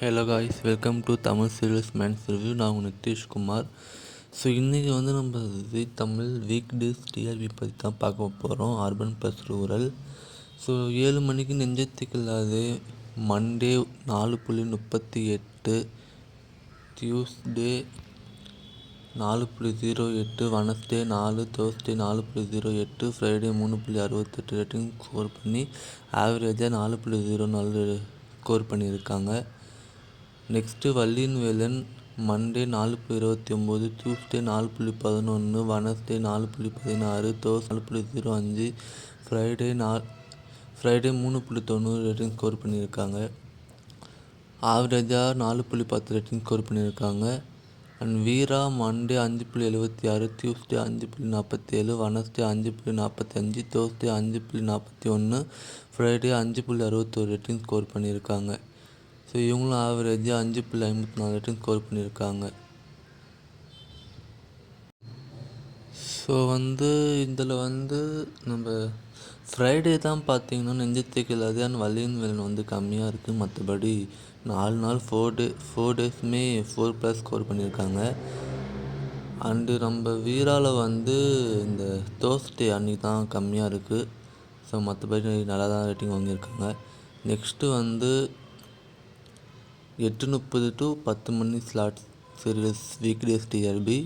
Hello guys, welcome to Tamil serials man's review. நான் உங்கள் Nitish Kumar. So இன்றைக்கி வந்து நம்ம தமிழ் வீக் டேஸ் டிஆர்பி பற்றி தான் பார்க்க போகிறோம். Urban plus rural. ஸோ 7 மணிக்கு நெஞ்சத்திக்கலாது Monday 4.38, Tuesday 4.08, Wednesday 4, Thursday 4.08, Friday 3.68 rating score பண்ணி ஆவரேஜாக 4.04 ஸ்கோர் பண்ணியிருக்காங்க. நெக்ஸ்ட்டு வள்ளியின் Velan Monday 4.29, Tuesday 4.11, Wednesday 4.16, Thurs 4.05, Friday 3.90 rating score பண்ணியிருக்காங்க. ஆவரேஜாக 4.10 ரேட்டிங் ஸ்கோர் பண்ணியிருக்காங்க. And Veera Monday 5.76, Tuesday 5.47, Wednesday 5.45, Thursday 5.41, Friday 5.61 rating score பண்ணியிருக்காங்க. ஸோ இவங்களும் ஆவரேஜாக 5.54 ரேட்டிங் ஸ்கோர் பண்ணியிருக்காங்க. ஸோ இதில் நம்ம ஃப்ரைடே தான் பார்த்திங்கன்னா நெஞ்சத்திக்கல் அது அண்ட் வள்ளியின் வேலன் கம்மியாக இருக்குது. மற்றபடி 4 நாள் 4 டேஸுமே 4+ ஸ்கோர் பண்ணியிருக்காங்க. அண்டு நம்ம வீராவில் இந்த தேர்ஸ்டே அன்றைக்கி தான் கம்மியாக இருக்குது. ஸோ மற்றபடி நல்லா தான் ரேட்டிங் வாங்கியிருக்காங்க. நெக்ஸ்ட்டு 8:30 to 10 மணி slot serials week days TRP.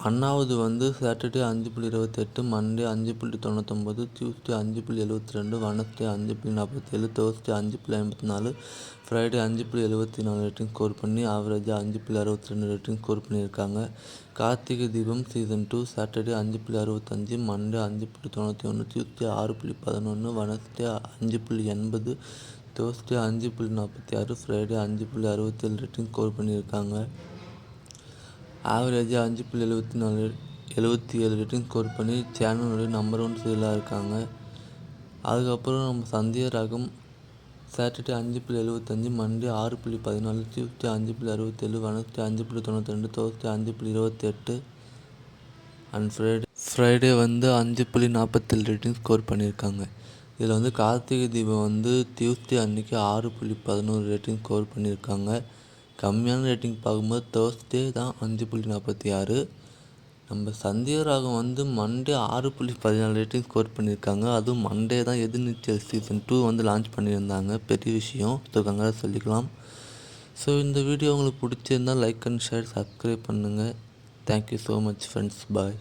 அண்ணாவது Saturday 5.28, Monday 5.99, Tuesday 5.72, Wednesday 5.47, Thursday 5.54, Friday 5.74 rating score பண்ணி ஆவரேஜாக 5.62 ரேட்டிங் ஸ்கோர் பண்ணியிருக்காங்க. Karthigai Deepam season 2 Saturday 5.65, Monday 5.91, Tuesday 6.11, Wednesday 5.80, Thursday 5.46, Friday 5.67 rating score பண்ணியிருக்காங்க. ஆவரேஜாக 5.77 ரேட்டிங் ஸ்கோர் பண்ணி சேனலுடைய நம்பர் 1 சீரியலாக இருக்காங்க. அதுக்கப்புறம் நம்ம சந்தியா ராகம் Saturday 5.75, Monday 6.14, Tuesday 5.67, Wednesday 5.92, Thursday 5.28 and Friday 5.47 rating score பண்ணியிருக்காங்க. இதில் கார்த்திகை தீபம் டியூஸ்டே அன்றைக்கி 6.11 ரேட்டிங் ஸ்கோர் பண்ணியிருக்காங்க. கம்மியான ரேட்டிங் பார்க்கும்போது தேர்ஸ்டே தான் 5.46. நம்ம சந்தியா ராகம் மண்டே 6.14 ரேட்டிங் ஸ்கோர் பண்ணியிருக்காங்க. அதுவும் மண்டே தான் எதிர்நீச்சல் சீசன் 2 லான்ச் பண்ணியிருந்தாங்க. பெரிய விஷயம். ஸோ கங்கார சொல்லிக்கலாம். ஸோ இந்த வீடியோ உங்களுக்கு பிடிச்சிருந்தால் லைக் அண்ட் ஷேர், சப்ஸ்கிரைப் பண்ணுங்கள். Thank you so much friends. பாய்.